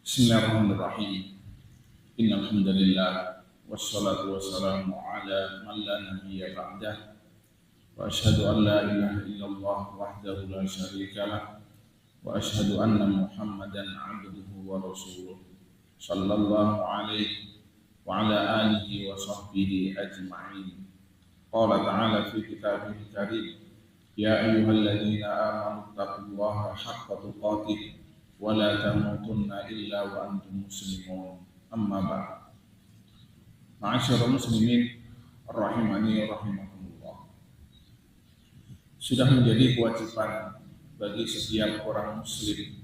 Bismillahirrahmanirrahim. Innal hamdalillah wassalatu wassalamu ala man la nabiyya ba'dah. Wa asyhadu an la ilaha illallah wahdahu la syarika lah wa asyhadu anna Muhammadan 'abduhu wa rasuluh. Sallallahu alaihi wa ala alihi wa sahbihi ajma'in. Qala ta'ala fi kitabihil karim, ya ayyuhalladzina amanu taqullaha haqqa tuqatih wa la tamutunna illa wa antum muslimun. Amma ba'd. Ma'asyiral muslimin rahimani rahimakumullah. Sudah menjadi kewajiban bagi setiap orang muslim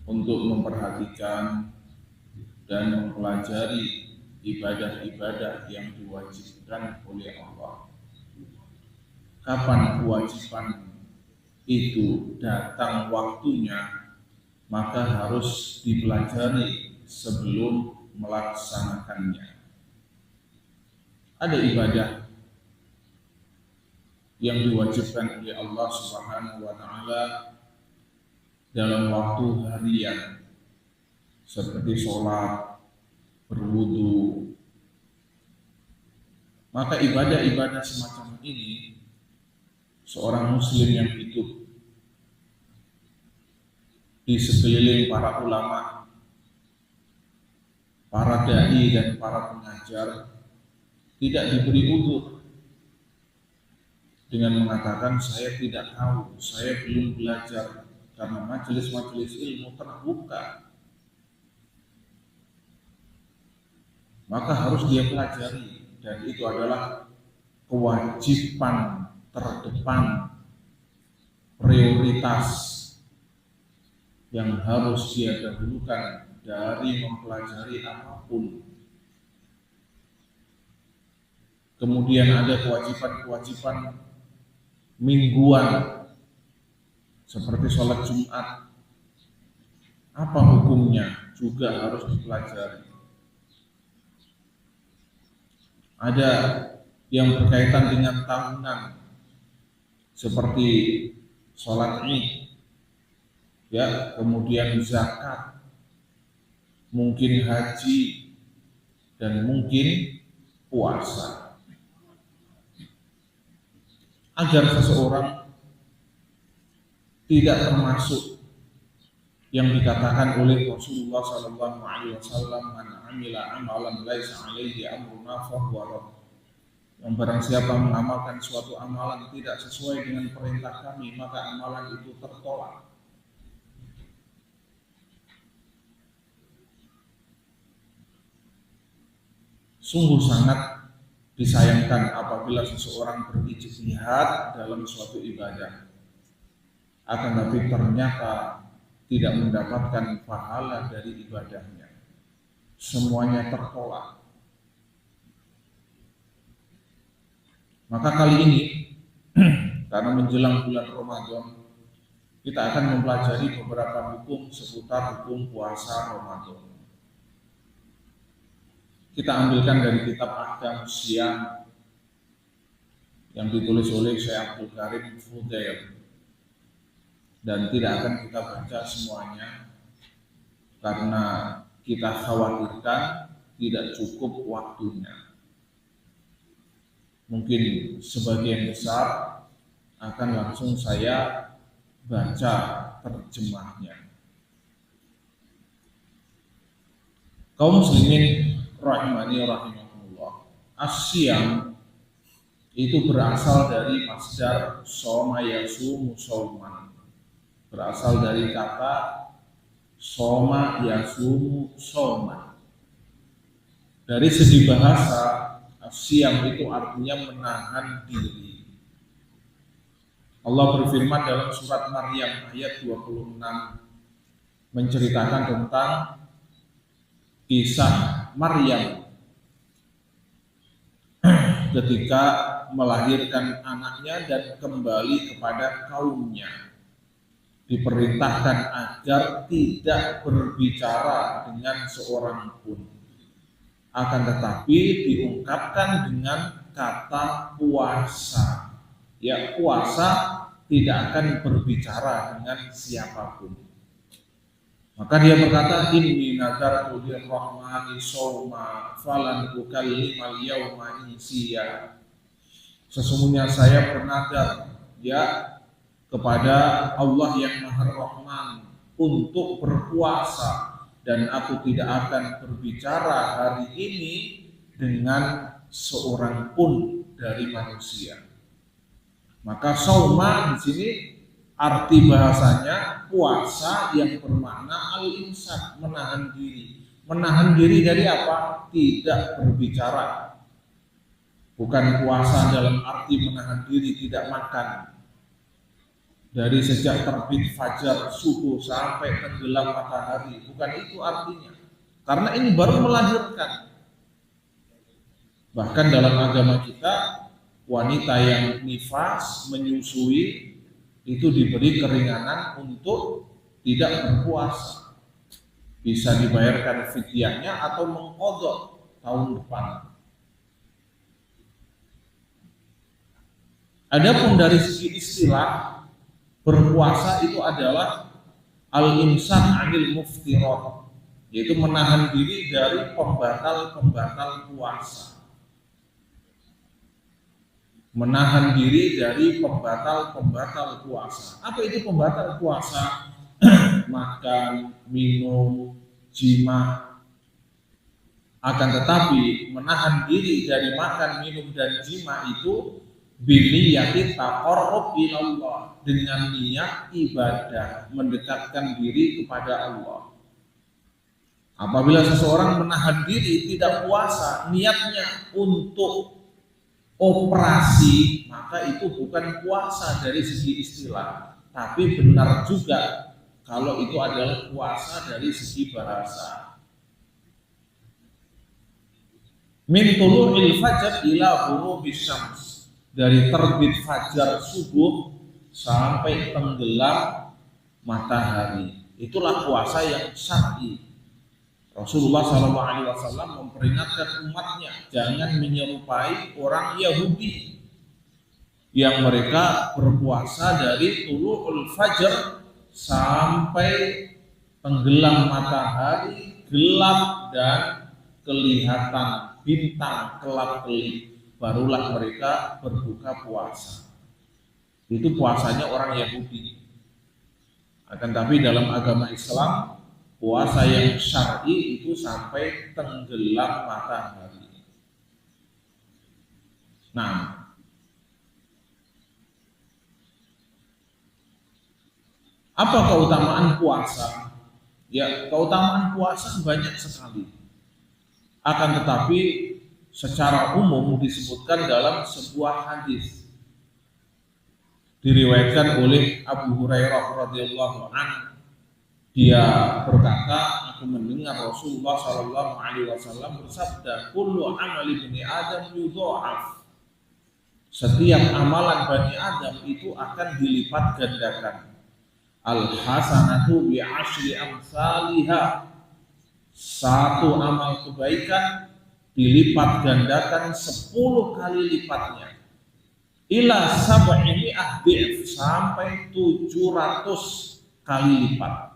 untuk memperhatikan dan mempelajari ibadah-ibadah yang diwajibkan oleh Allah. Kapan kewajiban itu datang waktunya, maka harus dipelajari sebelum melaksanakannya. Ada ibadah yang diwajibkan oleh Allah Subhanahu wa taala dalam waktu harian, seperti sholat, berwudu. Maka ibadah-ibadah semacam ini seorang muslim yang hidup di sekeliling para ulama, para dai dan para pengajar tidak diberi udzur dengan mengatakan saya tidak tahu, saya belum belajar, karena majelis-majelis ilmu terbuka. Maka harus dia pelajari, dan itu adalah kewajiban terdepan, prioritas yang harus dia dahulukan dari mempelajari apapun. Kemudian ada kewajiban-kewajiban mingguan seperti sholat Jumat. Apa hukumnya juga harus dipelajari. Ada yang berkaitan dengan tahunan seperti sholat Id, ya, kemudian zakat, mungkin haji, dan mungkin puasa. Agar seseorang tidak termasuk yang dikatakan oleh Rasulullah SAW, man amila amalan laisa alaihi amruna fahuwa radd. Yang barang siapa mengamalkan suatu amalan tidak sesuai dengan perintah kami, maka amalan itu tertolak. Sungguh sangat disayangkan apabila seseorang berijtihad dalam suatu ibadah, akan tapi ternyata tidak mendapatkan pahala dari ibadahnya. Semuanya tertolak. Maka kali ini, karena menjelang bulan Ramadan, kita akan mempelajari beberapa hukum seputar hukum puasa Ramadan. Kita ambilkan dari kitab Ahkam Syiyam yang ditulis oleh Syekh Abdul Karim Fudail, dan tidak akan kita baca semuanya karena kita khawatirkan tidak cukup waktunya. Mungkin sebagian besar akan langsung saya baca terjemahnya. Kaum muslimin rahimani rahimakumullah. As-siyam itu berasal dari masdar shoma yasumu shauman. Berasal dari kata shoma yasumu shauman. Dari segi bahasa, as-siyam itu artinya menahan diri. Allah berfirman dalam surat Maryam ayat 26 menceritakan tentang kisah Maryam ketika melahirkan anaknya dan kembali kepada kaumnya. Diperintahkan agar tidak berbicara dengan seorang pun, akan tetapi diungkapkan dengan kata puasa. Ya, puasa tidak akan berbicara dengan siapapun. Maka dia berkata, inni nadartu lirrahmani shauma falan ukallimal yauma insiya. Sesungguhnya saya bernadar ya kepada Allah yang Maha Rahman untuk berpuasa, dan aku tidak akan berbicara hari ini dengan seorang pun dari manusia. Maka sauma di sini arti bahasanya puasa yang bermakna al-imsak, menahan diri. Menahan diri dari apa? Tidak berbicara. Bukan puasa dalam arti menahan diri tidak makan dari sejak terbit fajar subuh sampai tenggelam matahari. Bukan itu artinya. Karena ini baru melahirkan. Bahkan dalam agama kita, wanita yang nifas menyusui itu diberi keringanan untuk tidak berpuasa. Bisa dibayarkan fidyahnya atau mengqadha tahun depan. Adapun dari segi istilah, berpuasa itu adalah al-imsak 'anil muftirat, yaitu menahan diri dari pembatal-pembatal puasa. Menahan diri dari pembatal-pembatal puasa. Apa itu pembatal puasa? Makan, minum, jima. Akan tetapi menahan diri dari makan, minum, dan jima itu biniyati taqarrub ilallah, dengan niat ibadah, mendekatkan diri kepada Allah. Apabila seseorang menahan diri tidak puasa, niatnya untuk operasi, maka itu bukan puasa dari segi istilah, tapi benar juga kalau itu adalah puasa dari segi bahasa. Min tulu'il fajr ila ghurubis syams, dari terbit fajar subuh sampai tenggelam matahari. Itulah puasa yang syar'i. Rasulullah SAW memperingatkan umatnya jangan menyerupai orang Yahudi yang mereka berpuasa dari tulu'ul fajr sampai tenggelam matahari, gelap dan kelihatan bintang kelap-kelip, barulah mereka berbuka puasa. Itu puasanya orang Yahudi. Akan tapi dalam agama Islam, puasa yang syar'i itu sampai tenggelam matahari. Nah, apa keutamaan puasa? Ya, keutamaan puasa banyak sekali. Akan tetapi secara umum disebutkan dalam sebuah hadis. Diriwayatkan oleh Abu Hurairah radhiyallahu anhu. Dia berkata, aku mendengar Rasulullah sallallahu alaihi wasallam bersabda, kullu amali bani Adam yudha'af. Setiap amalan Bani Adam itu akan dilipat gandakan. Al-hasanatu bi asyri amsalihah. Satu amal kebaikan dilipat gandakan 10 kali lipatnya. Ila sab'i mi'ah sampai 700 kali lipat.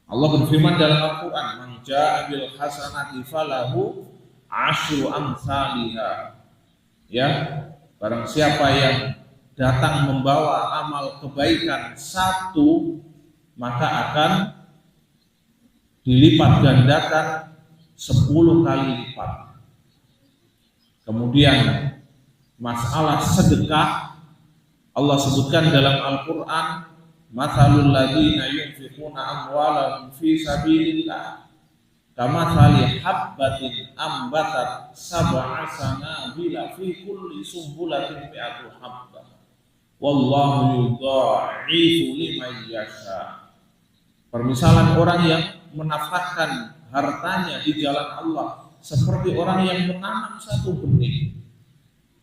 Allah berfirman dalam Al-Quran, man jaa bil hasanati falahu asyru amsalihah. Ya, barang siapa yang datang membawa amal kebaikan 1, maka akan dilipat gandakan 10 kali lipat. Kemudian masalah sedekah, Allah sebutkan dalam Al-Quran, mathalul ladzina yunfiquna amwalahum fi sabilillah kamathali habbatin ambatat sab'a sanabila fi kulli sumbulatin mi'atu habbah wallahu yudha'ifu liman yasha. Permisalan orang yang menafkahkan hartanya di jalan Allah seperti orang yang menanam satu benih,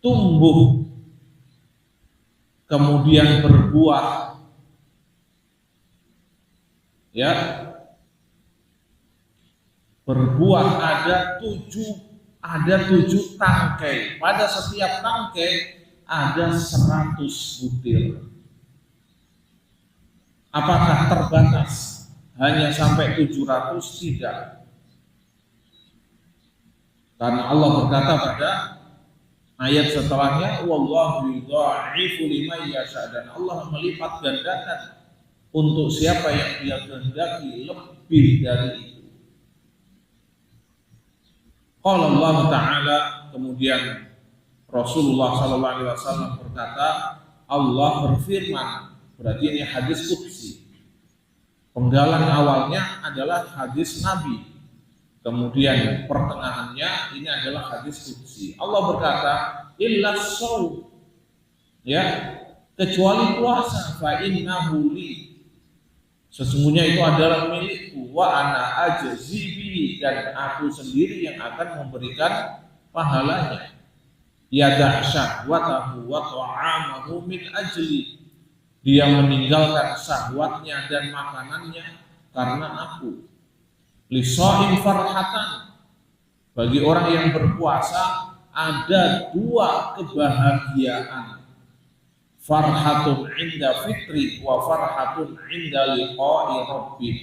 tumbuh, kemudian berbuah, ya, berbuah ada 7 tangkai. Pada setiap tangkai ada 100 butir. Apakah terbatas? hanya sampai 700 tidak. Karena Allah berkata pada ayat setelahnya, wallahu yudha'ifu liman yasha, dan Allah melipat gandakan untuk siapa yang Dia kehendaki lebih dari itu. Qala Allah Ta'ala, kemudian Rasulullah sallallahu alaihi wasallam berkata, Allah berfirman, berarti ini hadis qudsi. Penggalan awalnya adalah hadis Nabi, kemudian pertengahannya ini adalah hadis qudsi. Allah berkata, illa shaum, ya, kecuali puasa, fa innahu li, sesungguhnya itu adalah milikku, wa ana ajzi bihi, dan aku sendiri yang akan memberikan pahalanya. Yada' syahwatahu wa ta'amahu min ajli, dia meninggalkan syahwatnya dan makanannya karena aku. Lisa'im farhatan, bagi orang yang berpuasa ada dua kebahagiaan. Farhatun inda fitri wa farhatun inda liqa'i rabbih.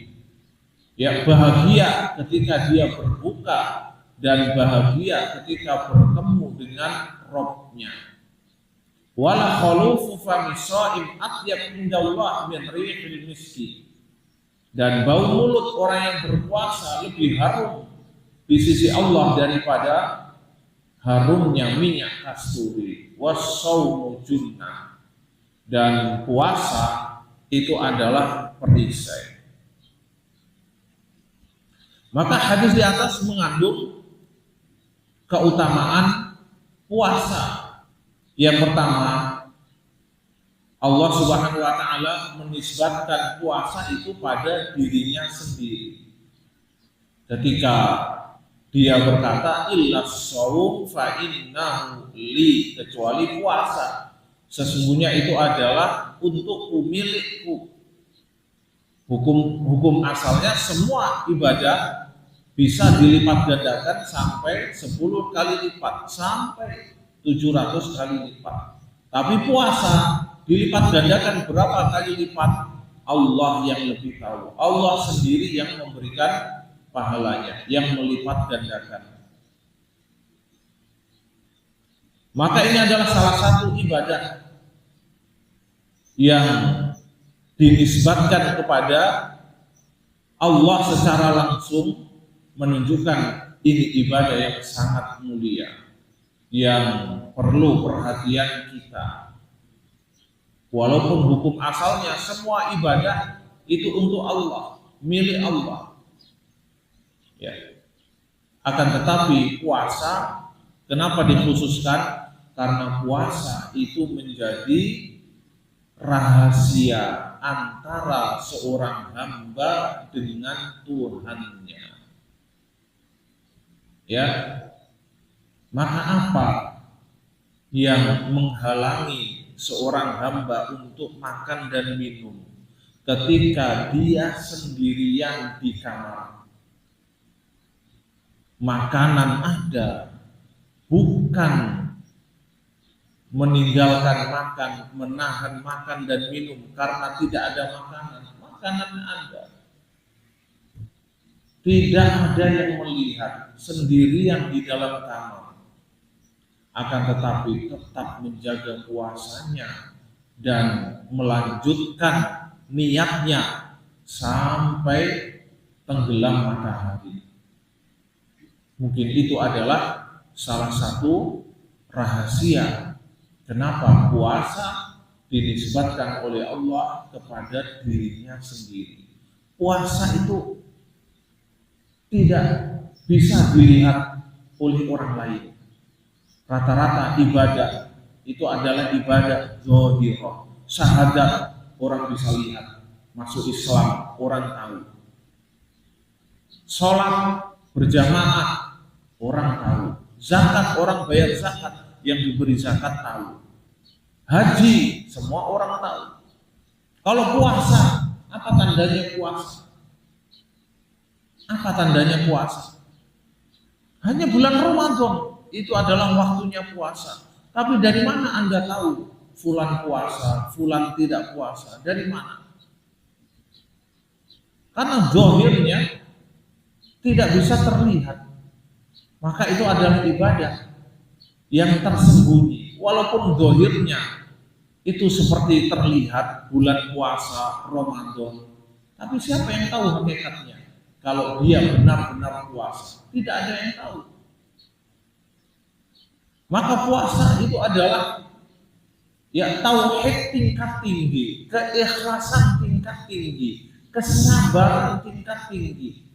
Ya, bahagia ketika dia berbuka dan bahagia ketika bertemu dengan Rabb-nya. Wala khalufu fami sha'im atyab indallah min rihil miski, dan bau mulut orang yang berpuasa lebih harum di sisi Allah daripada harumnya minyak kasturi. Wassaumu junnah, dan puasa itu adalah perisai. Maka hadis di atas mengandung keutamaan puasa. Yang pertama, Allah Subhanahu wa Ta'ala menisbatkan puasa itu pada dirinya sendiri. Ketika Dia berkata, illa shaum fa innahu li, kecuali puasa, sesungguhnya itu adalah untukku, milikku. Hukum asalnya semua ibadah bisa dilipat gandakan sampai 10 kali lipat, sampai 700 kali lipat. Tapi puasa dilipat gandakan berapa kali lipat, Allah yang lebih tahu. Allah sendiri yang memberikan pahalanya, yang melipat gandakan. Maka ini adalah salah satu ibadah yang dinisbatkan kepada Allah secara langsung, menunjukkan ini ibadah yang sangat mulia, yang perlu perhatian kita. Walaupun hukum asalnya semua ibadah itu untuk Allah, milik Allah, ya. Akan tetapi puasa kenapa dikhususkan? Karena puasa itu menjadi rahasia antara seorang hamba dengan Tuhannya. Ya, maka apa yang menghalangi seorang hamba untuk makan dan minum ketika dia sendirian di kamar? Makanan ada, bukan meninggalkan makan, menahan makan dan minum karena tidak ada makanan. Makanan ada. Tidak ada yang melihat, sendirian di dalam kamar. Akan tetapi tetap menjaga puasanya dan melanjutkan niatnya sampai tenggelam matahari. Mungkin itu adalah salah satu rahasia kenapa puasa dinisbatkan oleh Allah kepada dirinya sendiri. Puasa itu tidak bisa dilihat oleh orang lain. Rata-rata ibadah itu adalah ibadah zahirah. Syahadat orang bisa lihat, masuk Islam orang tahu. Sholat berjamaah orang tahu. Zakat, orang bayar zakat, yang diberi zakat tahu. Haji semua orang tahu. Kalau puasa, apa tandanya puasa? Apa tandanya puasa? Hanya bulan Ramadan itu adalah waktunya puasa. Tapi dari mana Anda tahu fulan puasa, fulan tidak puasa? Dari mana? Karena zahirnya tidak bisa terlihat, maka itu adalah ibadah yang tersembunyi. Walaupun zahirnya itu seperti terlihat bulan puasa Ramadan, tapi siapa yang tahu hakikatnya? Kalau dia benar-benar puasa, tidak ada yang tahu. Maka puasa itu adalah tauhid tingkat tinggi, keikhlasan tingkat tinggi, kesabaran tingkat tinggi,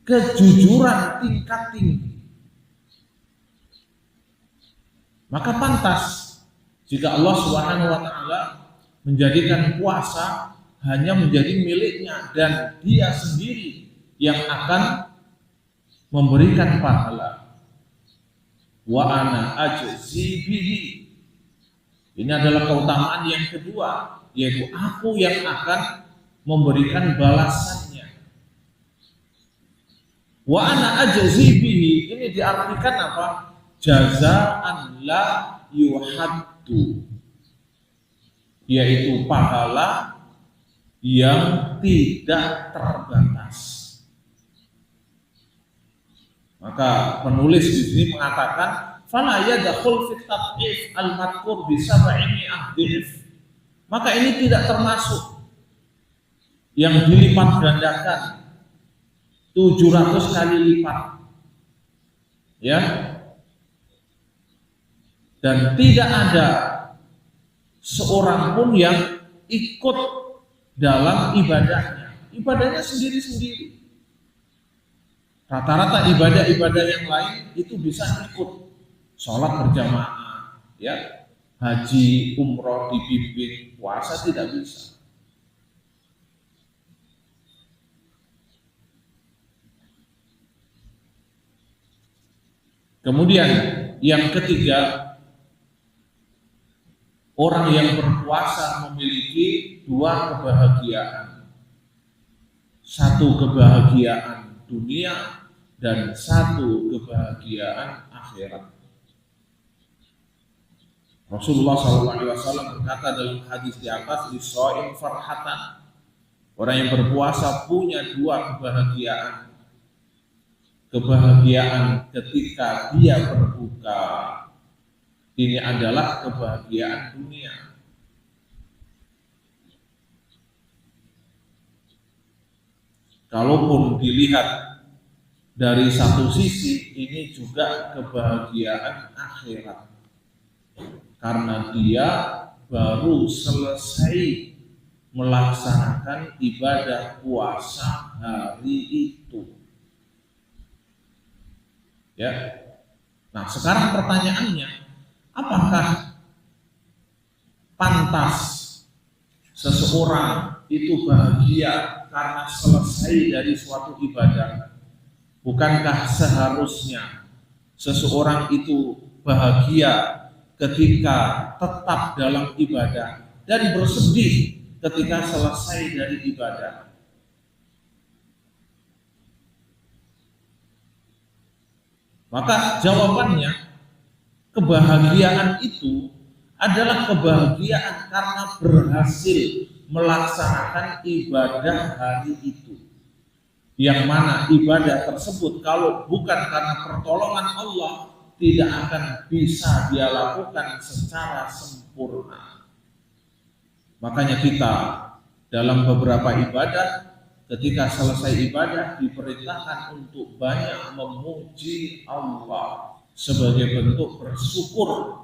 kejujuran tingkat tinggi. Maka pantas jika Allah Subhanahu wa taala menjadikan puasa hanya menjadi miliknya dan dia sendiri yang akan memberikan pahala. Wa ana ajzi bihi. Ini adalah keutamaan yang kedua, yaitu aku yang akan memberikan balasannya. Wa ana ajzi bihi ini diartikan apa? Jazaan la yuhaddu, yaitu pahala yang tidak terbatas. Maka penulis di sini mengatakan fala yadkhul fi tad'if al-madhkur bi sab'ini ahdif. Maka ini tidak termasuk yang dilipat gandakan 700 kali lipat. Ya. Dan tidak ada seorang pun yang ikut dalam ibadahnya. Ibadahnya sendiri-sendiri. Rata-rata ibadah-ibadah yang lain itu bisa ikut. Sholat berjamaah, ya, haji, umroh dibimbing, puasa tidak bisa. Kemudian yang ketiga, orang yang berpuasa memiliki dua kebahagiaan. Satu kebahagiaan dunia dan satu kebahagiaan akhirat. Rasulullah SAW berkata dalam hadis di atas, "Lis-shaim farhatan." Orang yang berpuasa punya dua kebahagiaan. Kebahagiaan ketika dia berbuka, ini adalah kebahagiaan dunia. Kalaupun dilihat dari satu sisi, ini juga kebahagiaan akhirat. Karena dia baru selesai melaksanakan ibadah puasa hari itu. Ya. Nah, sekarang pertanyaannya, apakah pantas seseorang itu bahagia karena selesai dari suatu ibadah? Bukankah seharusnya seseorang itu bahagia ketika tetap dalam ibadah dan bersedih ketika selesai dari ibadah? Maka jawabannya, kebahagiaan itu adalah kebahagiaan karena berhasil melaksanakan ibadah hari itu. Yang mana ibadah tersebut kalau bukan karena pertolongan Allah tidak akan bisa dia lakukan secara sempurna. Makanya kita dalam beberapa ibadah, ketika selesai ibadah diperintahkan untuk banyak memuji Allah sebagai bentuk bersyukur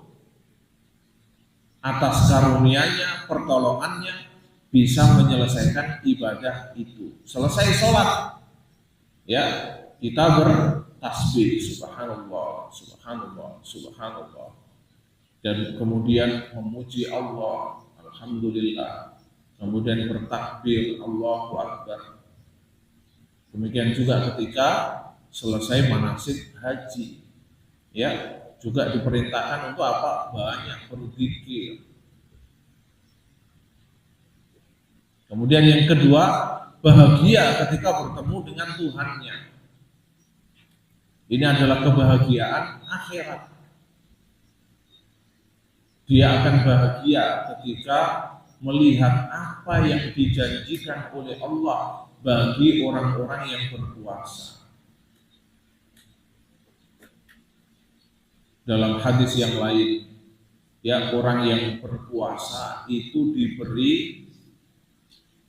atas karunia-Nya, pertolongannya, bisa menyelesaikan ibadah itu. Selesai sholat, ya, kita bertasbih, subhanallah, subhanallah, subhanallah, dan kemudian memuji Allah, alhamdulillah, kemudian bertakbir, Allahu Akbar. Demikian juga ketika selesai manasik haji, ya, juga diperintahkan untuk apa? Banyak berzikir. Kemudian yang kedua, bahagia ketika bertemu dengan Tuhannya. Ini adalah kebahagiaan akhirat. Dia akan bahagia ketika melihat apa yang dijanjikan oleh Allah bagi orang-orang yang berpuasa. Dalam hadis yang lain, ya, orang yang berpuasa itu diberi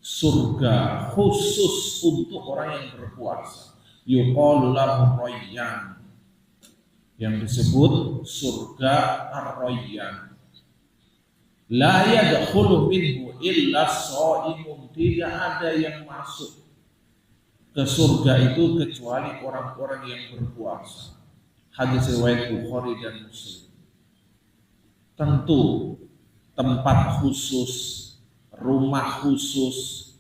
surga khusus untuk orang yang berpuasa. Yuqalu lahu rayyan, yang disebut surga ar-rayyan. La yadkhulu minhu illa shaimun, tidak ada yang masuk ke surga itu kecuali orang-orang yang berpuasa. Hadis riwayat Bukhari dan Muslim. Tentu tempat khusus, rumah khusus,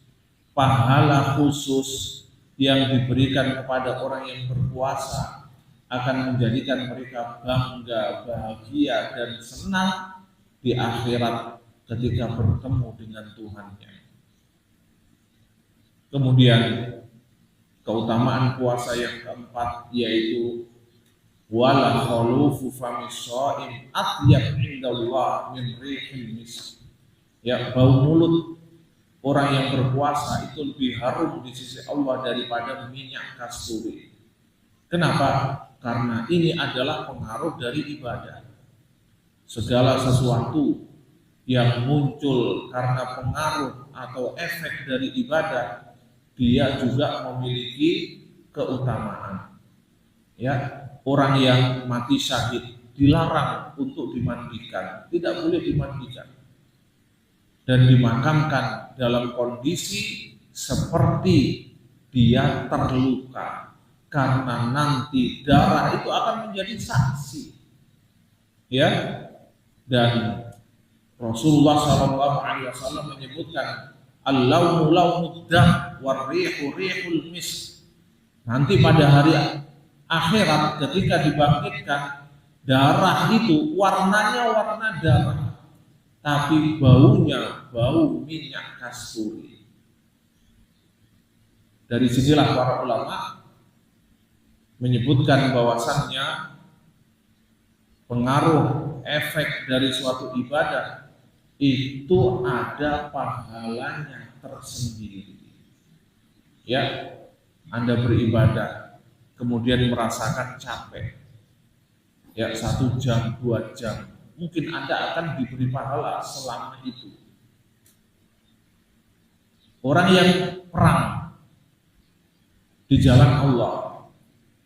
pahala khusus yang diberikan kepada orang yang berpuasa akan menjadikan mereka bangga, bahagia, dan senang di akhirat ketika bertemu dengan Tuhannya. Kemudian keutamaan puasa yang keempat yaitu wala khulufu famis shaim atyab indallah min rihil misk. Ya, bau mulut orang yang berpuasa itu lebih harum di sisi Allah daripada minyak kasturi. Kenapa? Karena ini adalah pengaruh dari ibadah. Segala sesuatu yang muncul karena pengaruh atau efek dari ibadah, dia juga memiliki keutamaan. Ya, orang yang mati syahid dilarang untuk dimandikan, tidak boleh dimandikan dan dimakamkan dalam kondisi seperti dia terluka, karena nanti darah itu akan menjadi saksi. Ya, dan Rasulullah SAW menyebutkan al-launu launud dam war-rihu rihul misk. Nanti pada hari akhirat ketika dibangkitkan, darah itu warnanya warna darah, tapi baunya bau minyak kasturi. Dari sinilah para ulama menyebutkan bahwasannya pengaruh efek dari suatu ibadah itu ada pahalanya tersendiri. Ya, Anda beribadah kemudian merasakan capek, ya, 1 jam, 2 jam, mungkin Anda akan diberi pahala selama itu. Orang yang perang di jalan Allah,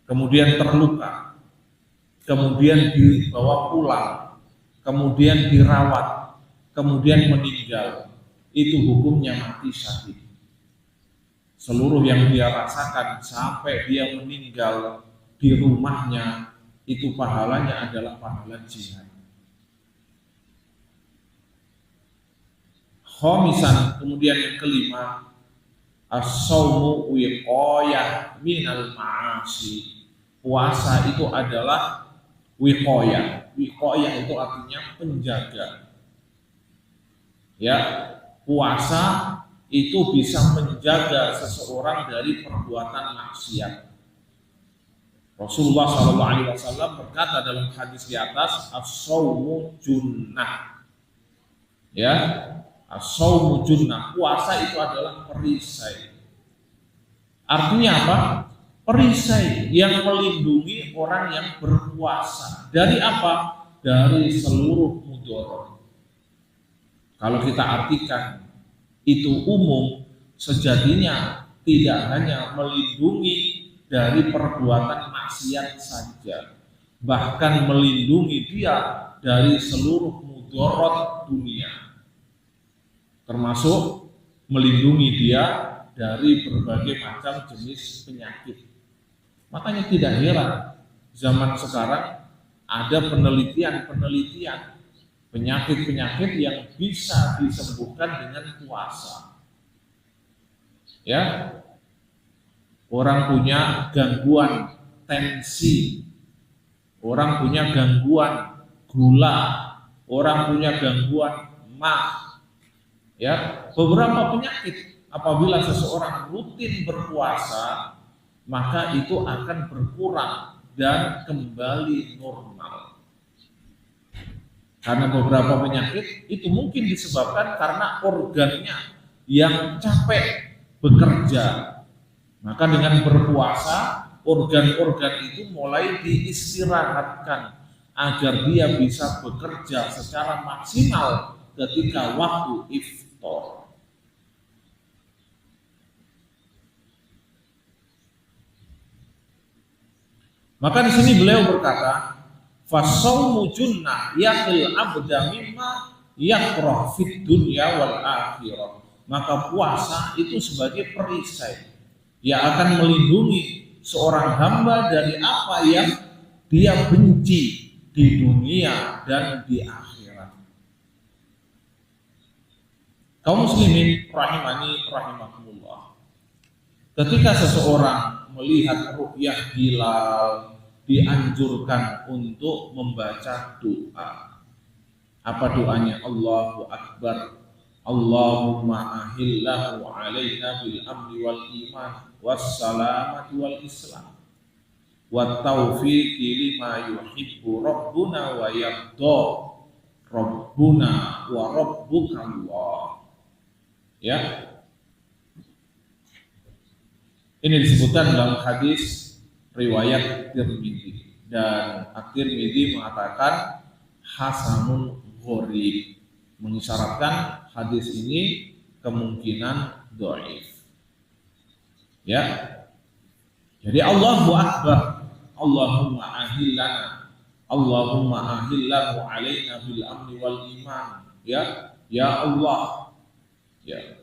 kemudian terluka, kemudian dibawa pulang, kemudian dirawat, kemudian meninggal, itu hukumnya mati syahid. Seluruh yang dia rasakan sampai dia meninggal di rumahnya, itu pahalanya adalah pahala jihad. Khomisan, kemudian yang kelima, as-shaumu wiqayah minal ma'asi. Puasa itu adalah wiqayah. Wiqayah itu artinya penjaga. Ya, puasa itu bisa menjaga seseorang dari perbuatan maksiat. Rasulullah SAW berkata dalam hadis di atas, as-shaumu junnah. Ya, as-shaumu junnah. Puasa itu adalah perisai. Artinya apa? Perisai yang melindungi orang yang berpuasa. Dari apa? Dari seluruh mudarat. Kalau kita artikan itu umum, sejatinya tidak hanya melindungi dari perbuatan maksiat saja, bahkan melindungi dia dari seluruh mudarat dunia, termasuk melindungi dia dari berbagai macam jenis penyakit. Makanya tidak heran zaman sekarang ada penelitian penyakit-penyakit yang bisa disembuhkan dengan puasa. Ya, orang punya gangguan tensi, orang punya gangguan gula, orang punya gangguan mah. Ya, beberapa penyakit apabila seseorang rutin berpuasa, maka itu akan berkurang dan kembali normal. Karena beberapa penyakit itu mungkin disebabkan karena organnya yang capek bekerja. Maka dengan berpuasa, organ-organ itu mulai diistirahatkan agar dia bisa bekerja secara maksimal ketika waktu iftar. Maka di sini beliau berkata, fasaumu junnah yaqil abda mimma yakrah fid dunya wal akhirah. Maka puasa itu sebagai perisai yang akan melindungi seorang hamba dari apa yang dia benci di dunia dan di akhirat. Kaum muslimin rahimani rahimakumullah. Ketika seseorang melihat ru'yah hilal, dianjurkan untuk membaca doa. Apa doanya? Allahu Akbar. Allahumma ahillahu alaina bil amni wal iman wassalamati wal islam wa taufiqi lima yuhibbu rabbuna wa yabda rabbuna wa rabbuka Allah. Ya, ini disebutkan dalam hadis riwayat Tirmidzi, dan At-Tirmidzi mengatakan hasanun gharib, mengisyaratkan hadis ini kemungkinan dhaif. Ya. Jadi Allahu Akbar, Allahumma ahillana, Allahumma ahillahu alaina bil amni wal iman. Ya Allah, ya,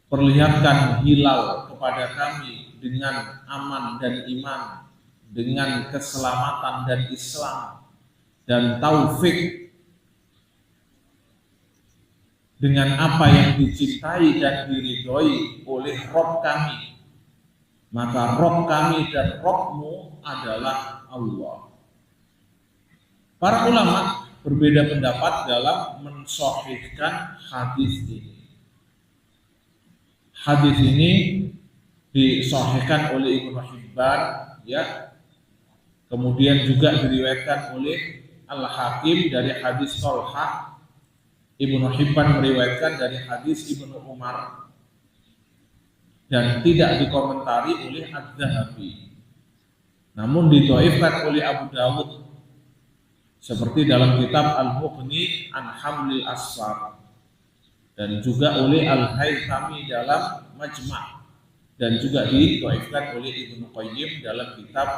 perlihatkan hilal kepada kami dengan aman dan iman, dengan keselamatan dan Islam, dan taufik dengan apa yang dicintai dan diridhoi oleh Rabb kami. Maka Rabb kami dan Rabbmu adalah Allah. Para ulama berbeda pendapat dalam mensahihkan hadis ini. Hadis ini disahihkan oleh Ibnu Hibban, ya. Kemudian juga diriwayatkan oleh Al-Hakim dari hadis Thalhah. Ibnu Hibban meriwayatkan dari hadis Ibnu Umar dan tidak dikomentari oleh Az-Zahabi. Namun didhaifkan oleh Abu Dawud seperti dalam kitab Al-Mughni an Hamlil Asfar, dan juga oleh Al-Haythami dalam Majma', dan juga didhaifkan oleh Ibnu Qayyim dalam kitab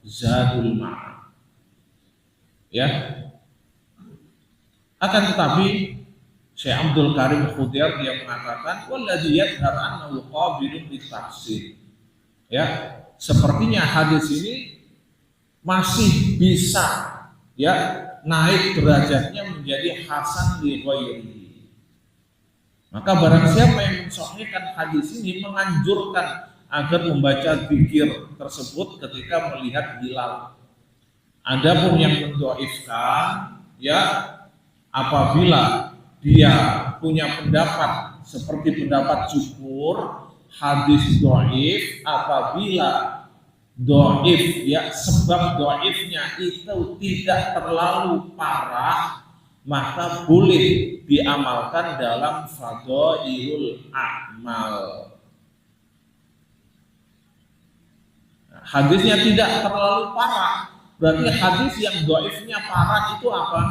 Zadul Ma'ad. Ya. Akan tetapi Syekh Abdul Karim Khudair dia mengatakan walladzi yadhhar annahu qabilun litafsir. Ya, sepertinya hadis ini masih bisa, ya, naik derajatnya menjadi hasan li ghairihi. Maka barang siapa yang mensahihkan hadis ini menganjurkan agar membaca zikir tersebut ketika melihat hilal. Adapun yang mendhaifkan, ya, apabila dia punya pendapat seperti pendapat jumhur, hadis dhaif apabila dhaif, ya, sebab dhaifnya itu tidak terlalu parah, maka boleh diamalkan dalam fadhailul a'mal. Hadisnya tidak terlalu parah, berarti hadis yang dhaifnya parah itu apa?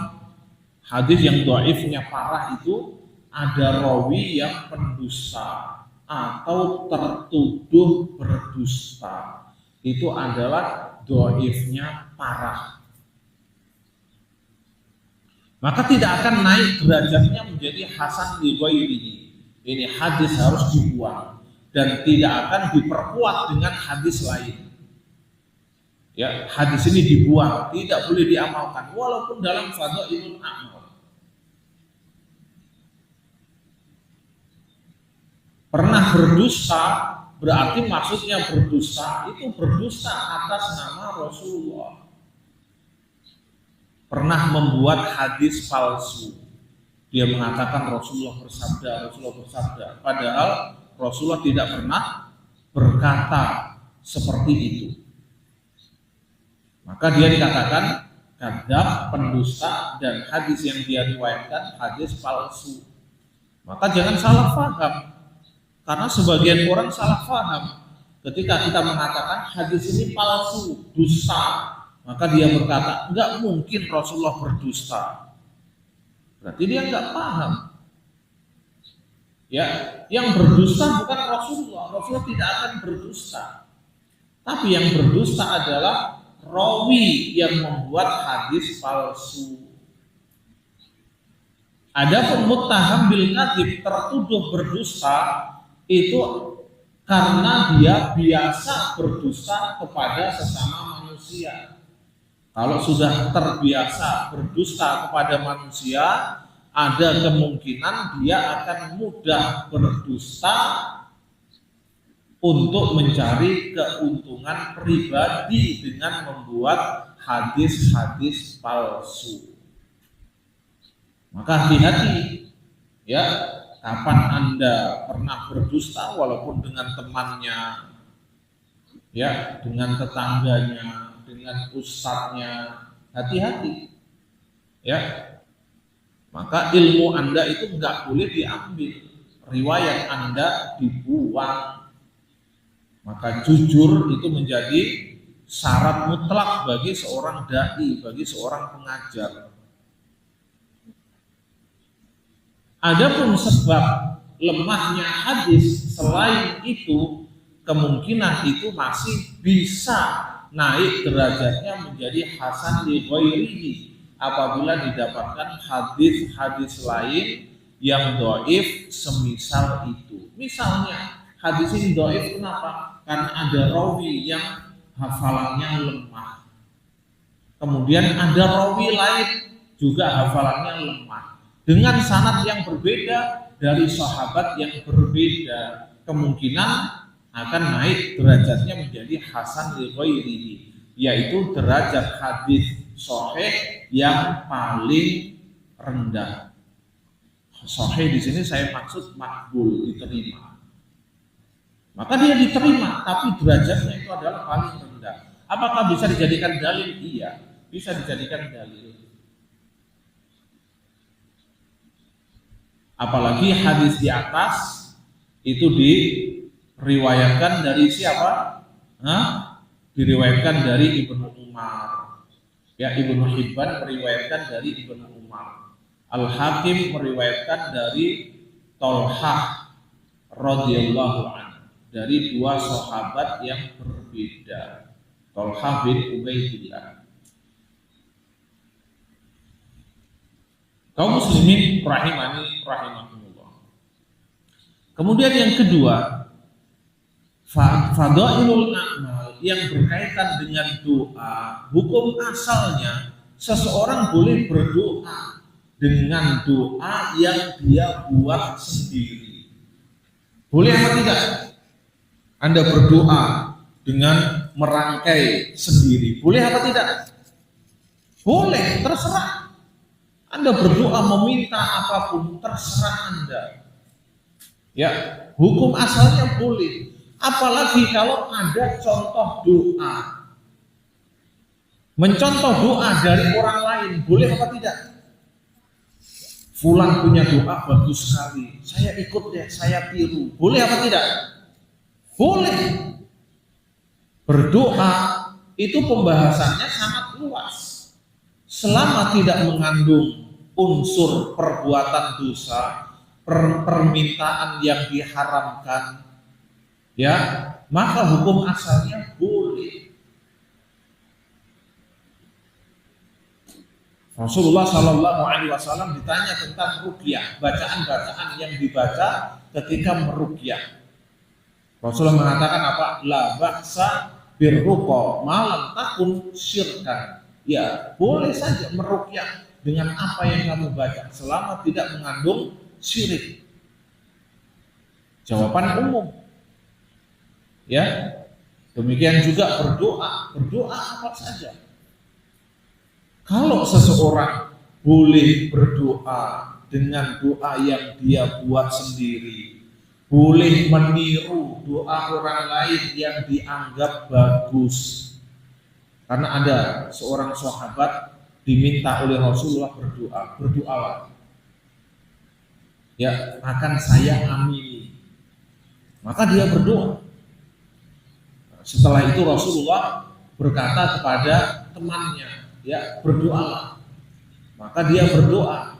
Hadis yang dhaifnya parah itu ada rawi yang pendusta atau tertuduh berdusta. Itu adalah dhaifnya parah. Maka tidak akan naik derajatnya menjadi hasan li ghairihi. Ini hadis harus dibuang dan tidak akan diperkuat dengan hadis lain. Ya, hadis ini dibuang, tidak boleh diamalkan walaupun dalam fadhailul a'mal. Pernah berdusta berarti maksudnya berdusta itu berdusta atas nama Rasulullah. Pernah membuat hadis palsu. Dia mengatakan Rasulullah bersabda, padahal Rasulullah tidak pernah berkata seperti itu. Maka dia dikatakan kadzab, pendusta, dan hadis yang dia riwayatkan hadis palsu. Maka jangan salah paham, karena sebagian orang salah paham ketika kita mengatakan hadis ini palsu, dusta. Maka dia berkata, enggak mungkin Rasulullah berdusta. Berarti dia enggak paham. Ya, yang berdusta bukan Rasulullah. Rasulullah tidak akan berdusta. Tapi yang berdusta adalah rawi yang membuat hadis palsu. Adapun muttaham bil kadzib, tertuduh berdusta, itu karena dia biasa berdusta kepada sesama manusia. Kalau sudah terbiasa berdusta kepada manusia, ada kemungkinan dia akan mudah berdusta untuk mencari keuntungan pribadi dengan membuat hadis-hadis palsu. Maka hati-hati ya, kapan Anda pernah berdusta walaupun dengan temannya, ya, dengan tetangganya, dengan ustadznya, hati-hati ya. Maka ilmu Anda itu enggak boleh diambil, riwayat Anda dibuang. Maka jujur itu menjadi syarat mutlak bagi seorang dai, bagi seorang pengajar. Adapun sebab lemahnya hadis, selain itu kemungkinan itu masih bisa naik derajatnya menjadi hasan li ghairihi apabila didapatkan hadis-hadis lain yang dhaif semisal itu. Misalnya hadis ini dhaif kenapa? Karena ada rawi yang hafalannya lemah. Kemudian ada rawi lain juga hafalannya lemah dengan sanad yang berbeda dari sahabat yang berbeda. Kemungkinan akan naik derajatnya menjadi hasan li ghairihi, yaitu derajat hadis sahih yang paling rendah. Sahih di sini saya maksud makbul, diterima. Maka dia diterima, tapi derajatnya itu adalah paling rendah. Apakah bisa dijadikan dalil? Iya, bisa dijadikan dalil. Apalagi hadis di atas itu diriwayatkan dari siapa? Diriwayatkan dari Ibnu Umar. Ya, Ibnu Hibban meriwayatkan dari Ibnu Umar. Al-Hakim meriwayatkan dari Tolhah radhiyallahu anhu, dari dua sahabat yang berbeda, Tolhah bin Ubaidillah. Kaum muslimin rahimani rahimakumullah. Kemudian yang kedua, fadailul a'mal yang berkaitan dengan doa. Hukum asalnya seseorang boleh berdoa dengan doa yang dia buat sendiri. Boleh apa tidak? Anda berdoa dengan merangkai sendiri. Boleh apa tidak? Boleh, terserah. Anda berdoa meminta apapun, terserah Anda. Ya, hukum asalnya boleh. Apalagi kalau ada contoh doa, mencontoh doa dari orang lain, boleh apa tidak? Fulan punya doa bagus sekali, saya ikut deh, saya tiru, boleh apa tidak? Boleh. Berdoa itu pembahasannya sangat luas. Selama tidak mengandung unsur perbuatan dosa, permintaan yang diharamkan, ya, maka hukum asalnya boleh. Rasulullah Shallallahu Alaihi Wasallam ditanya tentang ruqyah, bacaan-bacaan yang dibaca ketika meruqyah. Rasulullah mengatakan apa? La ba'sa birruqa malam takun syirkan. Ya, boleh saja meruqyah dengan apa yang kamu baca selama tidak mengandung syirik. Jawaban umum. Ya, demikian juga berdoa apa saja. Kalau seseorang boleh berdoa dengan doa yang dia buat sendiri, boleh meniru doa orang lain yang dianggap bagus. Karena ada seorang sahabat diminta oleh Rasulullah berdoalah. Ya, akan saya amini. Maka dia berdoa. Setelah itu Rasulullah berkata kepada temannya, ya, berdoalah. Maka dia berdoa.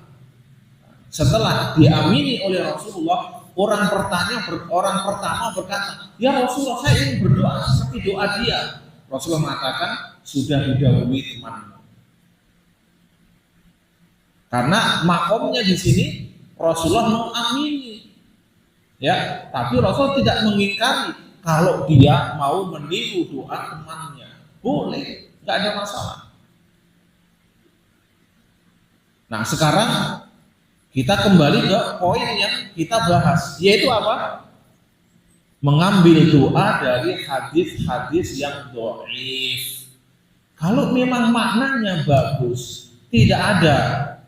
Setelah diamini oleh Rasulullah, orang pertama berkata, ya Rasulullah, saya ingin berdoa seperti doa dia. Rasulullah mengatakan, sudah didahului temanmu. Karena makomnya di sini Rasulullah mengamini, ya, tapi Rasul tidak mengingkari kalau dia mau meniru doa temannya, boleh, nggak ada masalah. Nah, sekarang kita kembali ke poin yang kita bahas, yaitu apa? Mengambil doa dari hadis-hadis yang dhaif. Kalau memang maknanya bagus, tidak ada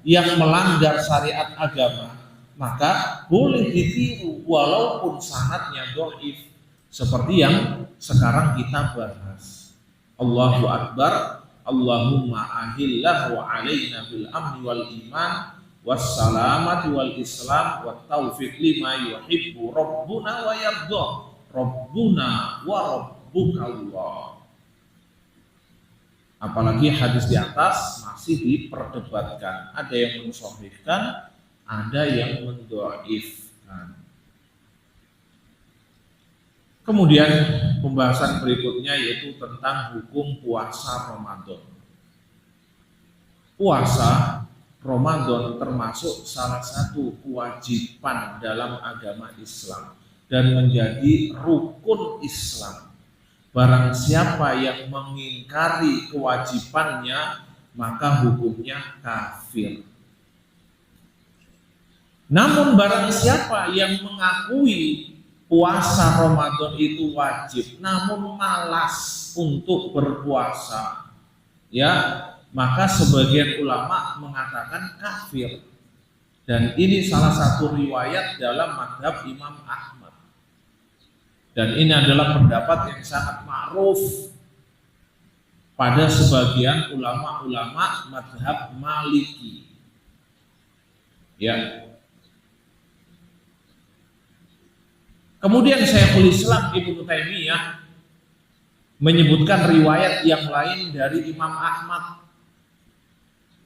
yang melanggar syariat agama, maka boleh ditiru walaupun sanadnya dhaif. Seperti yang sekarang kita bahas. Allahu Akbar, Allahumma ahillahu alaina bil amni wal iman wassalamati wal islam wat taufiq lima yuhibbu rabbuna wa yarda. Rabbuna wa rabbuka Allah. Apalagi hadis di atas masih diperdebatkan. Ada yang mensahihkan, ada yang mendhaifkan. Kemudian pembahasan berikutnya yaitu tentang hukum puasa Ramadan. Puasa Ramadan termasuk salah satu kewajiban dalam agama Islam dan menjadi rukun Islam. Barang siapa yang mengingkari kewajibannya, maka hukumnya kafir. Namun barang siapa yang mengakui puasa Ramadan itu wajib, namun malas untuk berpuasa, ya, maka sebagian ulama mengatakan kafir. Dan ini salah satu riwayat dalam mazhab Imam Ahmad. Dan ini adalah pendapat yang sangat ma'ruf pada sebagian ulama-ulama mazhab Maliki. Ya. Kemudian Syekhul Islam Ibnu Taimiyah menyebutkan riwayat yang lain dari Imam Ahmad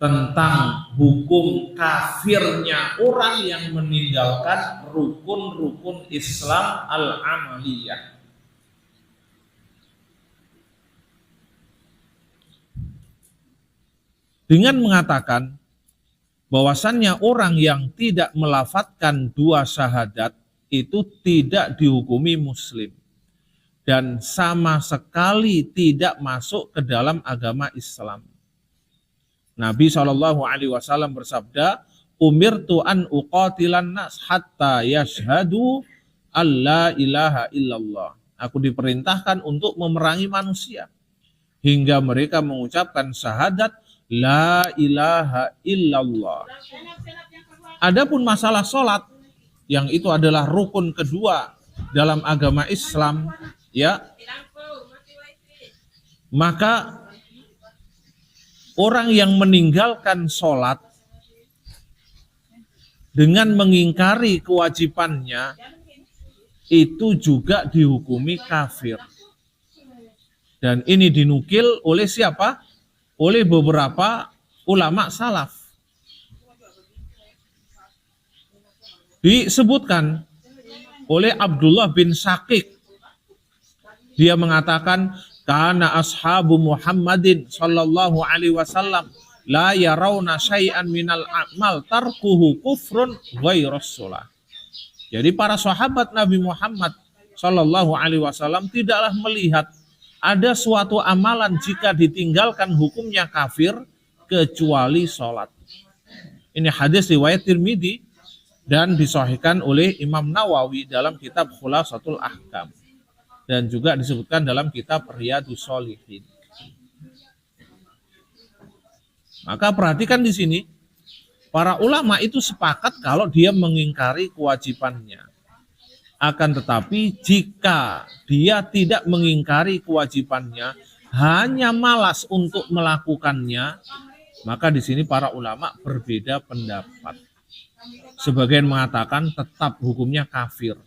tentang hukum kafirnya orang yang meninggalkan rukun-rukun Islam al-amaliyah. Dengan mengatakan bahwasannya orang yang tidak melafadzkan dua syahadat itu tidak dihukumi muslim dan sama sekali tidak masuk ke dalam agama Islam. Nabi SAW bersabda, umirtu an uqatilan nas hatta yashhadu alla ilaha illallah. Aku diperintahkan untuk memerangi manusia hingga mereka mengucapkan syahadat la ilaha illallah. Adapun masalah sholat, yang itu adalah rukun kedua dalam agama Islam, ya, maka orang yang meninggalkan sholat dengan mengingkari kewajibannya itu juga dihukumi kafir. Dan ini dinukil oleh siapa? Oleh beberapa ulama salaf. Disebutkan oleh Abdullah bin Syakik. Dia mengatakan, kana ashabu Muhammadin sallallahu alaihi wasallam la yarawna syai'an minal a'mal tarkuhu kufrun ghairus shalah. Jadi para sahabat Nabi Muhammad sallallahu alaihi wasallam tidaklah melihat ada suatu amalan jika ditinggalkan hukumnya kafir kecuali sholat. Ini hadis riwayat Tirmidzi dan disahihkan oleh Imam Nawawi dalam kitab Khulasatul Ahkam dan juga disebutkan dalam kitab Riyadhus Shalihin. Maka perhatikan di sini, para ulama itu sepakat kalau dia mengingkari kewajibannya. Akan tetapi jika dia tidak mengingkari kewajibannya, hanya malas untuk melakukannya, Maka di sini para ulama berbeda pendapat. Sebagian mengatakan tetap hukumnya kafir.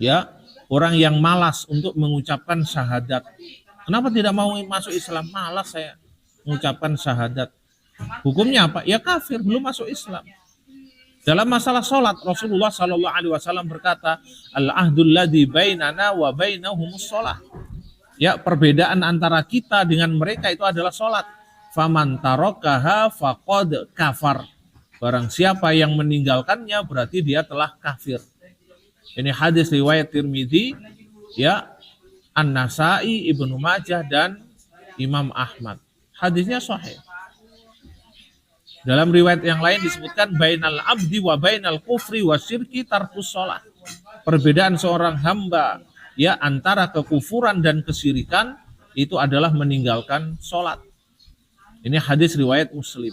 Ya, orang yang malas untuk mengucapkan syahadat. Kenapa tidak mau masuk Islam? Malas saya mengucapkan syahadat. Hukumnya apa? Ya kafir, belum masuk Islam. Dalam masalah sholat, Rasulullah Shallallahu Alaihi Wasallam berkata, al-ahdul ladzi bainana wa bainahumus sholah. Ya, perbedaan antara kita dengan mereka itu adalah sholat. Faman tarakaha faqad kafar. Barang siapa yang meninggalkannya berarti dia telah kafir. Ini hadis riwayat Tirmidzi, ya, An-Nasai, Ibnu Majah dan Imam Ahmad. Hadisnya sahih. Dalam riwayat yang lain disebutkan bainal abdi wa bainal kufri wa syirki tarkus shalah. Perbedaan seorang hamba ya antara kekufuran dan kesyirikan itu adalah meninggalkan sholat. Ini hadis riwayat Muslim.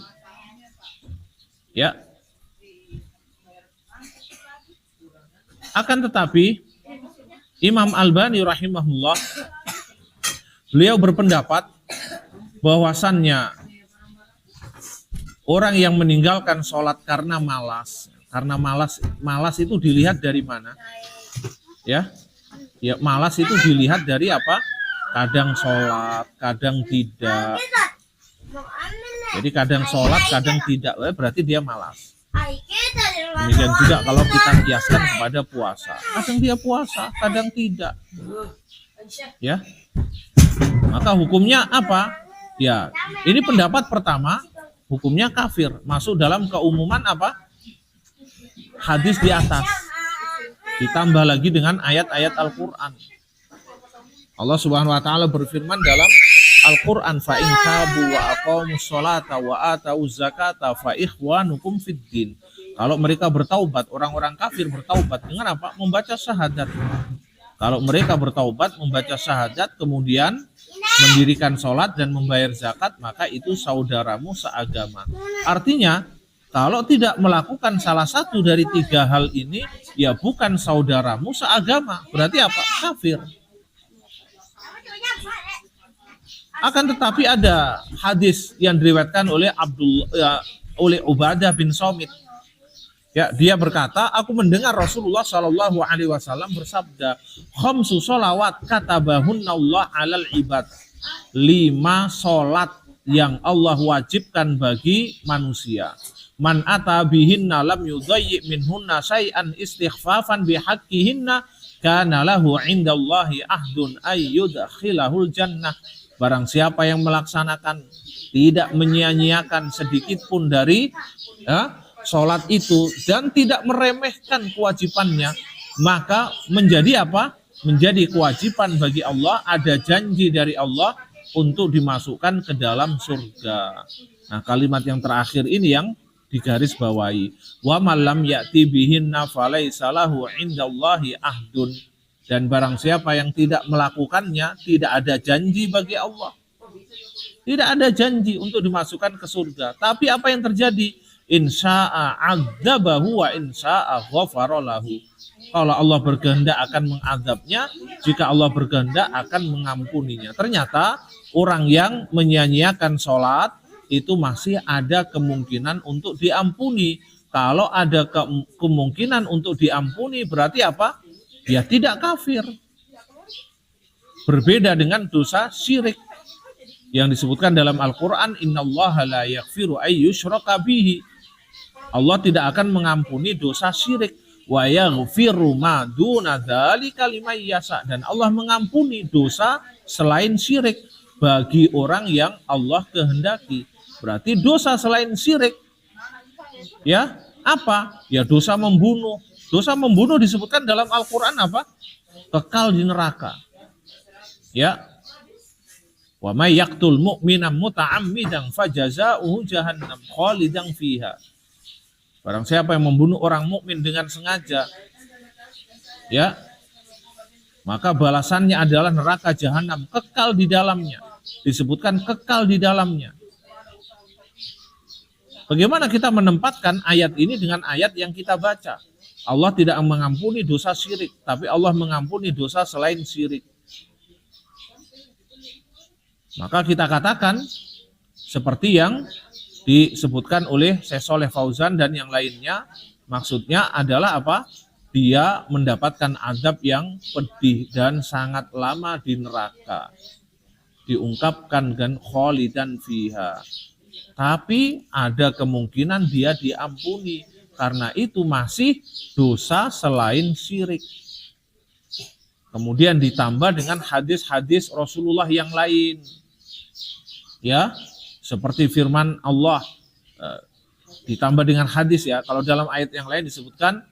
Ya. Akan tetapi Imam Albani rahimahullah beliau berpendapat bahwasannya orang yang meninggalkan sholat karena malas itu dilihat dari mana? Ya, malas itu dilihat dari apa? Kadang sholat, kadang tidak. Jadi kadang sholat, kadang tidak, berarti dia malas. Demikian juga kalau kita kiaskan kepada puasa, kadang dia puasa, kadang tidak. Ya, maka hukumnya apa? Ya, ini pendapat pertama, hukumnya kafir, masuk dalam keumuman apa? Hadis di atas. Ditambah lagi dengan ayat-ayat Al-Quran. Allah Subhanahu wa taala berfirman dalam Al-Quran, fa in tabu wa aqamus sholata wa atauz zakata fa ikhwanukum fid din. Kalau mereka bertaubat, orang-orang kafir bertaubat dengan apa? Membaca syahadat. Kalau mereka bertaubat, membaca syahadat, kemudian mendirikan sholat dan membayar zakat, maka itu saudaramu seagama. Artinya, kalau tidak melakukan salah satu dari tiga hal ini, ya bukan saudaramu seagama. Berarti apa? Kafir. Akan tetapi ada hadis yang diriwayatkan oleh oleh Ubadah bin Somit. Ya, dia berkata, aku mendengar Rasulullah Shallallahu Alaihi Wasallam bersabda, khamsu sholawat katabahunna Allah alal ibad. 5 sholat yang Allah wajibkan bagi manusia. Man ata bihinna lam yudayyi minhunna syai'an istighfafan bihaqqihinna kana lahu indallahi ahdun ayyudkhilahul jannah. Barang siapa yang melaksanakan, tidak menyia-nyiakan sedikit pun dari sholat itu dan tidak meremehkan kewajibannya, maka menjadi apa? Menjadi kewajiban bagi Allah, ada janji dari Allah untuk dimasukkan ke dalam surga. Nah, kalimat yang terakhir ini yang digaris bawahi. Wa man lam ya'ti bihinna falaysa lahu indallahi ahdun. Dan barang siapa yang tidak melakukannya, tidak ada janji bagi Allah. Tidak ada janji untuk dimasukkan ke surga. Tapi apa yang terjadi? Insya'a adzabahu wa insya'a ghafara lahu. Kalau Allah berkehendak akan mengadabnya, jika Allah berkehendak akan mengampuninya. Ternyata orang yang menyia-nyiakan sholat itu masih ada kemungkinan untuk diampuni. Kalau ada kemungkinan untuk diampuni berarti apa? Dia tidak kafir. Berbeda dengan dosa syirik yang disebutkan dalam Al-Quran, innallaha la yaghfiru ayyushraka bihi. Allah tidak akan mengampuni dosa syirik. Wa yaghfiru ma duna dzalika liman yasha. Dan Allah mengampuni dosa selain syirik bagi orang yang Allah kehendaki. Berarti dosa selain syirik, ya apa? Ya dosa membunuh. Dosa membunuh disebutkan dalam Al-Quran apa? Kekal di neraka. Ya. Wa may yaqtul mu'mina muta'ammidan fajazaohu jahannam khalidan fiha. Barang siapa yang membunuh orang mukmin dengan sengaja, ya, maka balasannya adalah neraka jahanam, kekal di dalamnya. Disebutkan kekal di dalamnya. Bagaimana kita menempatkan ayat ini dengan ayat yang kita baca? Allah tidak mengampuni dosa syirik, tapi Allah mengampuni dosa selain syirik. Maka kita katakan seperti yang disebutkan oleh Syekh Shalih Fauzan dan yang lainnya, maksudnya adalah apa? Dia mendapatkan azab yang pedih dan sangat lama di neraka. Diungkapkan dengan kholidan fiha. Tapi ada kemungkinan dia diampuni karena itu masih dosa selain syirik. Kemudian ditambah dengan hadis-hadis Rasulullah yang lain. Ya, seperti firman Allah, ditambah dengan hadis ya. Kalau dalam ayat yang lain disebutkan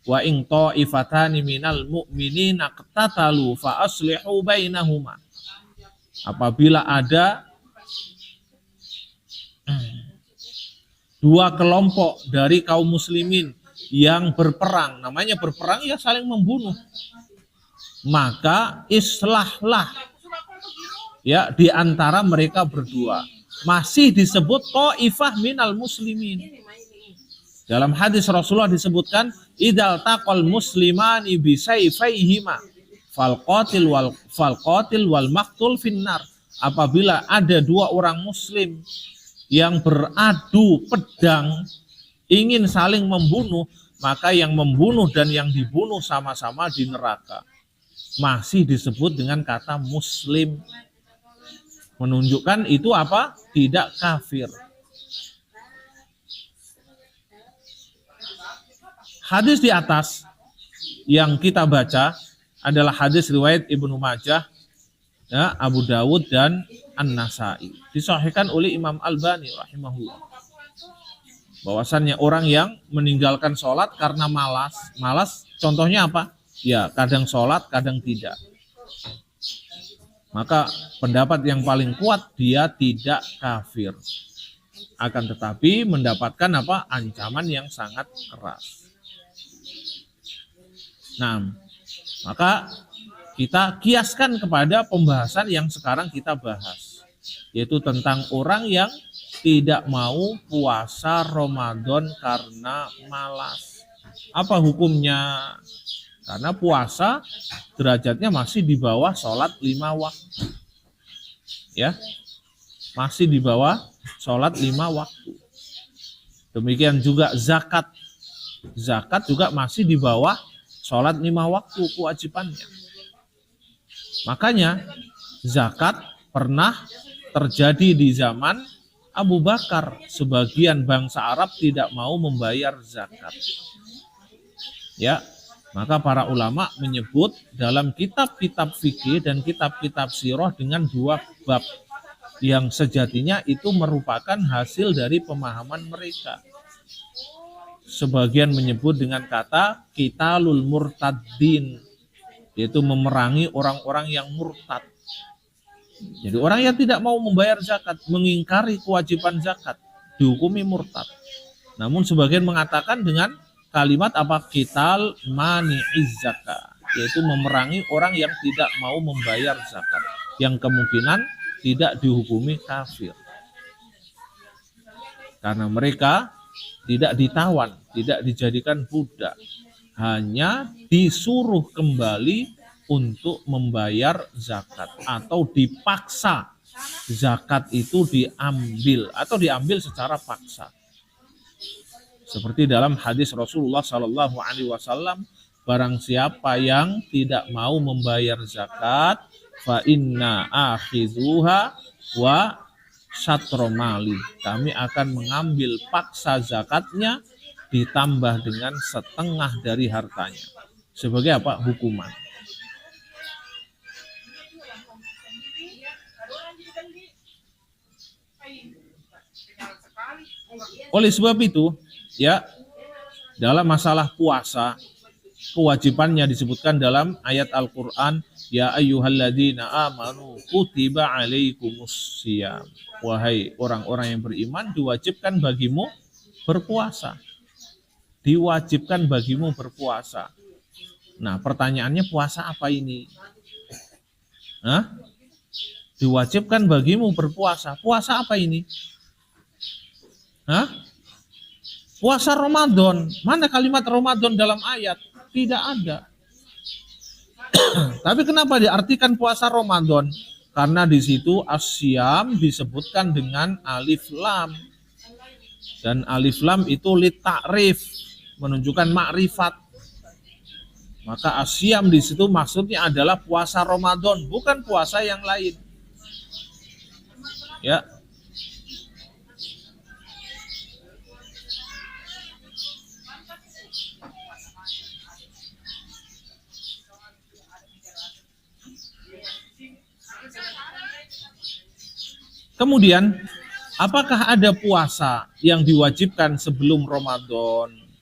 wa in ta'ifatani minal mu'minina qatatalu fa aslihu bainahuma. Apabila ada dua kelompok dari kaum muslimin yang berperang, namanya berperang ya saling membunuh, maka islahlah ya di antara mereka berdua. Masih disebut ta'ifah minal muslimin. Dalam hadis Rasulullah disebutkan idzal taqal muslimani bi sayfayhima fal qatil wal maqtul finnar. Apabila ada dua orang muslim yang beradu pedang ingin saling membunuh, maka yang membunuh dan yang dibunuh sama-sama di neraka. Masih disebut dengan kata muslim. Menunjukkan itu apa? Tidak kafir. Hadis di atas yang kita baca adalah hadis riwayat Ibnu Majah, ya, Abu Dawud dan An-Nasai. Disahihkan oleh Imam Albani rahimahullah. Bahwasannya orang yang meninggalkan sholat karena malas. Malas contohnya apa? Ya, kadang sholat, kadang tidak. Maka pendapat yang paling kuat dia tidak kafir. Akan tetapi mendapatkan apa? Ancaman yang sangat keras. Nah, maka kita kiaskan kepada pembahasan yang sekarang kita bahas, yaitu tentang orang yang tidak mau puasa Ramadan karena malas. Apa hukumnya? Karena puasa derajatnya masih di bawah sholat 5 waktu. Ya, masih di bawah sholat 5 waktu. Demikian juga zakat. Zakat juga masih di bawah sholat 5 waktu kewajibannya. Makanya zakat pernah terjadi di zaman Abu Bakar. Sebagian bangsa Arab tidak mau membayar zakat. Ya, maka para ulama menyebut dalam kitab-kitab fikih dan kitab-kitab sirah dengan 2 bab yang sejatinya itu merupakan hasil dari pemahaman mereka. Sebagian menyebut dengan kata qitalul murtaddin, yaitu memerangi orang-orang yang murtad. Jadi orang yang tidak mau membayar zakat, mengingkari kewajiban zakat, dihukumi murtad. Namun sebagian mengatakan dengan kalimat apa? Qital mani'iz zakat, yaitu memerangi orang yang tidak mau membayar zakat, yang kemungkinan tidak dihukumi kafir. Karena mereka tidak ditawan, tidak dijadikan budak, hanya disuruh kembali untuk membayar zakat atau dipaksa zakat itu diambil atau diambil secara paksa. Seperti dalam hadis Rasulullah Shallallahu Alaihi Wasallam, barang siapa yang tidak mau membayar zakat, fa inna akhidhuha wa syatromali. Kami akan mengambil paksa zakatnya ditambah dengan setengah dari hartanya. Sebagai apa? Hukuman. Oleh sebab itu, ya, dalam masalah puasa, kewajibannya disebutkan dalam ayat Al-Quran, ya ayyuhalladzina amanu kutiba alaikumussyiyam. Wahai orang-orang yang beriman, diwajibkan bagimu berpuasa. Diwajibkan bagimu berpuasa. Nah, pertanyaannya puasa apa ini? Hah? Diwajibkan bagimu berpuasa. Puasa apa ini? Hah? Puasa Ramadan. Mana kalimat Ramadan dalam ayat? Tidak ada. Tapi kenapa diartikan puasa Ramadan? Karena di situ asyam disebutkan dengan alif lam. Dan alif lam itu lita'rif, menunjukkan makrifat. Maka asyam di situ maksudnya adalah puasa Ramadan, bukan puasa yang lain. Ya. Kemudian, apakah ada puasa yang diwajibkan sebelum Ramadan?